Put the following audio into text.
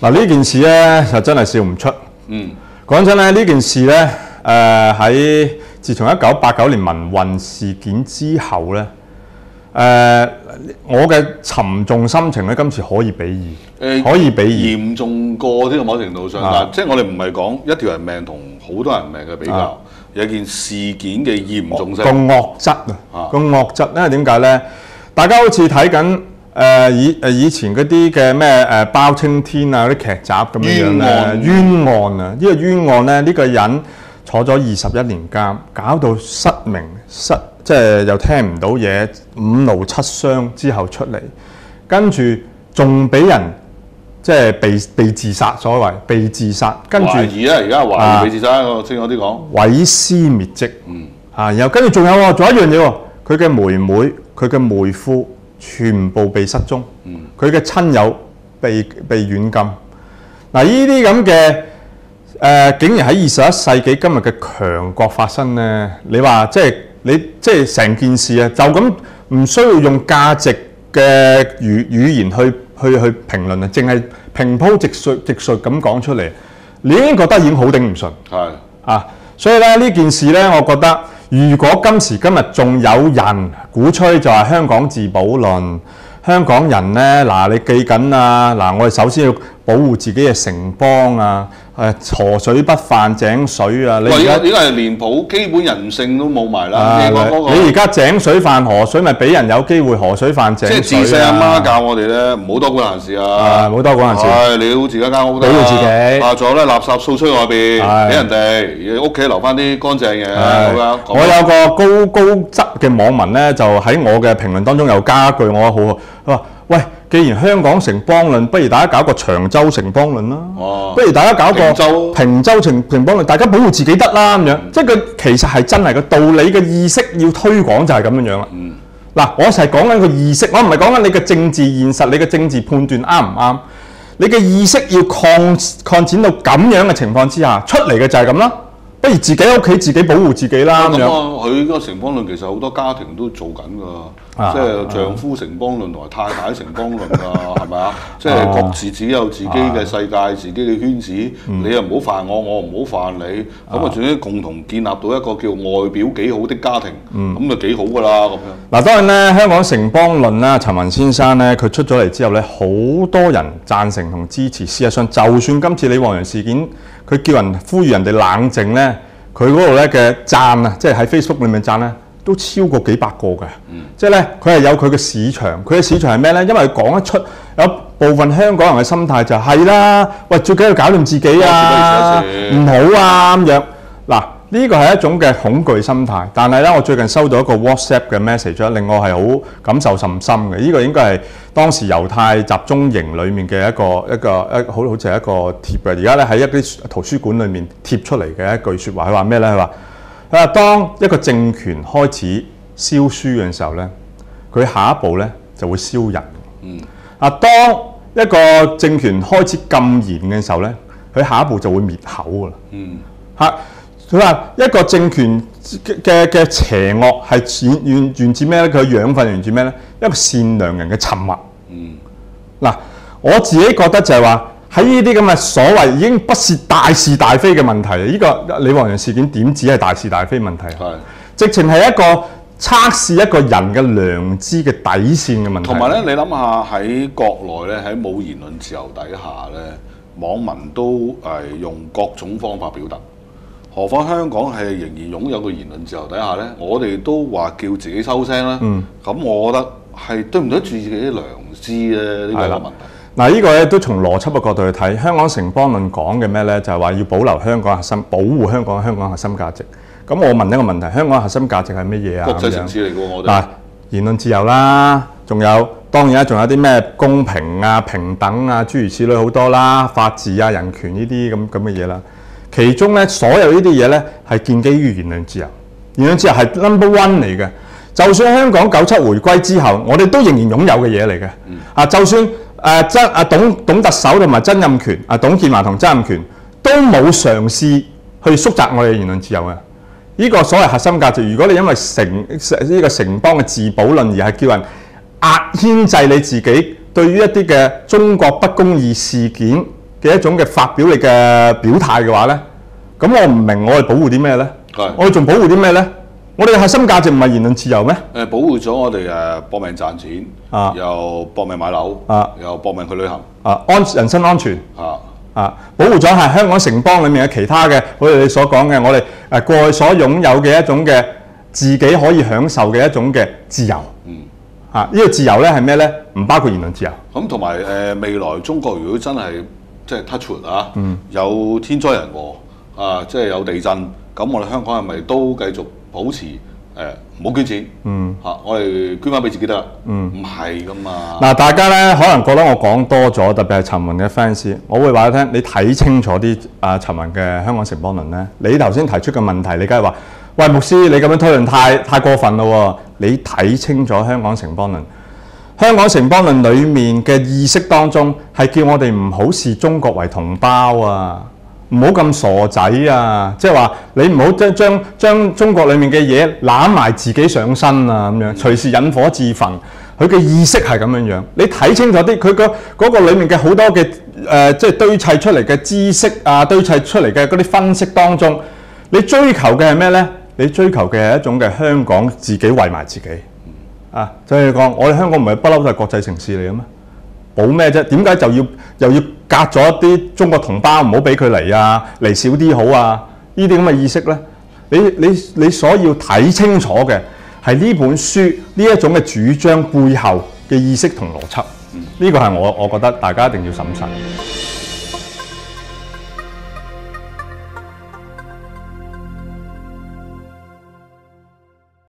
嗱呢件事咧就真係笑唔出。講真咧，呢件事咧喺自從1989年民運事件之後咧，我嘅沉重心情咧今次可以比擬，可以比擬嚴重過啲某程度上，但即係我哋唔係講一條人命同好多人命嘅比較，有件事件嘅嚴重性。個惡質啊，個惡質咧點解咧？大家好似睇緊以前嗰啲嘅咩包青天啊嗰啲劇集咁樣咧，冤案啊！呢個冤案咧，呢個人坐咗21年監，搞到失明即係又聽唔到嘢，5怒7傷之後出嚟，跟住仲俾人即係被自殺，所謂被自殺，跟住懷疑啦，而家懷疑被自殺，我清楚啲講，毀屍滅跡，然後跟住仲有喎，仲有一樣嘢喎，佢嘅妹妹、佢嘅妹夫全部被失蹤，佢嘅親友被軟禁。嗱，呢啲咁嘅竟然喺21世紀今日嘅強國發生咧，你話即係成件事啊，就咁唔需要用價值嘅語言去評論啊，淨係平鋪直述咁講出嚟，你已經覺得已經好頂唔順。係啊，所以咧呢件事咧，我覺得如果今時今日仲有人鼓吹就係香港自保論，香港人咧嗱你記緊啊嗱，我哋首先要保護自己嘅城邦啊。河水不犯井水啊！你而家呢個係連基本人性都冇埋啦。你而家井水犯河水，咪俾人有機會河水犯井水。即係自細阿媽教我哋咧，唔好多管閒事啊！唔好多管閒事。係你好自己間屋得。保護自己。仲有咧，垃圾掃出去外邊，俾人哋屋企留翻啲乾淨嘅咁樣。我有個高質嘅網民咧，就喺我嘅評論當中又加一句，我好，佢話：喂，既然香港城邦論，不如大家搞個長洲城邦論啦。不如大家搞個平洲城邦論，大家保護自己得啦咁樣。即係佢其實係真係個道理嘅意識要推廣就係咁樣樣啦。嗱，我成日講緊個意識，我唔係講緊你嘅政治現實，你嘅政治判斷啱唔啱？你嘅意識要擴展到咁樣嘅情況之下，出嚟嘅就係咁啦。不如自己喺屋企自己保護自己啦咁樣。佢嗰個城邦論其實好多家庭都做緊㗎，即係丈夫城邦論同埋太太城邦論㗎，係咪啊？即係各自自己有自己嘅世界、自己嘅圈子，你又唔好犯我，我唔好犯你，咁啊，仲要共同建立到一個叫外表幾好的家庭，咁就幾好㗎啦咁樣。嗱，當然咧，香港城邦論啦，陳雲先生咧，佢出咗嚟之後咧，好多人贊成同支持。事實上，就算今次李旺陽事件，佢叫人呼籲人哋冷靜咧，佢嗰度咧嘅讚啊，即係喺 Facebook 裏面讚咧，都超過幾百個嘅。即係咧，佢係有佢嘅市場。佢嘅市場係咩咧？因為佢講得出，有部分香港人嘅心態就係啦，喂，最緊要搞掂自己啊，唔好啊咁樣。嗱，呢個係一種嘅恐懼心態。但係咧，我最近收到一個 WhatsApp 嘅 message， 令我係好感受甚深嘅。呢個應該係當時猶太集中營裡面嘅一個好似係一個貼嘅。而家咧喺一啲圖書館裡面貼出嚟嘅一句説話，佢話咩咧？佢話當一個政權開始燒書嘅時候咧，佢下一步咧就會燒人。當一個政權開始禁言嘅時候咧，佢下一步就會滅口㗎啦。佢話一個政權嘅邪惡係源自咩咧？佢嘅養分源自咩咧？一個善良人嘅沉默。嗱，我自己覺得就係話喺呢啲咁嘅所謂已經不是大是大非嘅問題，呢個李旺陽事件點止係大是大非問題？直情係一個測試一個人嘅良知嘅底線嘅問題。同埋咧，你諗下喺國內咧，喺冇言論自由底下咧，網民都用各種方法表達。何況香港係仍然擁有個言論自由底下咧，我哋都話叫自己收聲啦。咁我覺得係對唔對得住自己啲良知咧？呢個問題。嗱，呢個咧都從邏輯嘅角度去睇，香港城邦論講嘅咩咧？就係話要保留香港核心，保護香港核心價值。咁我問一個問題：香港核心價值係乜嘢啊？國際城市嚟㗎，我哋。嗱，言論自由啦，仲有當然仲有啲咩公平啊、平等啊，諸如此類好多啦，法治啊、人權呢啲咁嘅嘢啦。其中咧，所有呢啲嘢咧係建基於言論自由。言論自由係 number one 嚟嘅。就算香港97回歸之後，我哋都仍然擁有嘅嘢嚟嘅。就算董特首同埋曾蔭權董建華同曾蔭權都冇嘗試去縮窄我哋嘅言論自由嘅。呢個所謂核心價值，如果你因為呢個城邦嘅自保論而係叫人牽制你自己對於一啲嘅中國不公義事件嘅一種嘅發表你嘅表態嘅話咧，咁我唔明我哋保護啲咩咧？我哋仲保護啲咩咧？我哋嘅核心價值唔係言論自由咩？保護咗我哋搏命賺錢，又搏命買樓，又搏命去旅行，人身安全，保護咗係香港城邦裡面嘅其他嘅，好似你所講嘅，我哋過去所擁有嘅一種嘅自己可以享受嘅一種嘅自由。呢個自由咧係咩咧？唔包括言論自由。咁同埋未來中國如果真係即係 touch wood 有天災人禍即係有地震，咁我哋香港係咪都繼續保持唔好捐錢？我哋捐翻俾自己得啦。唔係噶嘛。嗱，大家咧可能覺得我講多咗，特別係陳雲嘅 fans，我會話你聽，你睇清楚啲陳雲嘅香港城邦論咧。你頭先提出嘅問題，你梗係話，喂牧師，你咁樣推論太過分咯喎！你睇清楚香港城邦論，香港城邦論裡面嘅意識當中係叫我哋唔好視中國為同胞啊！唔好咁傻仔啊！即係話你唔好將中國裡面嘅嘢攬埋自己上身啊咁樣，隨時引火自焚。佢嘅意識係咁樣。你睇清楚啲，佢嗰個裡面嘅好多嘅即係堆砌出嚟嘅知識堆砌出嚟嘅嗰啲分析當中，你追求嘅係咩咧？你追求嘅係一種嘅香港自己為埋自己即係講我哋香港唔係不嬲都係國際城市嚟嘅咩？保咩啫？點解又要隔咗一啲中國同胞唔好俾佢嚟嚟少啲好啊？呢啲咁嘅意識咧，你所要睇清楚嘅係呢本書呢一種嘅主張背後嘅意識同邏輯。呢個係我覺得大家一定要審慎。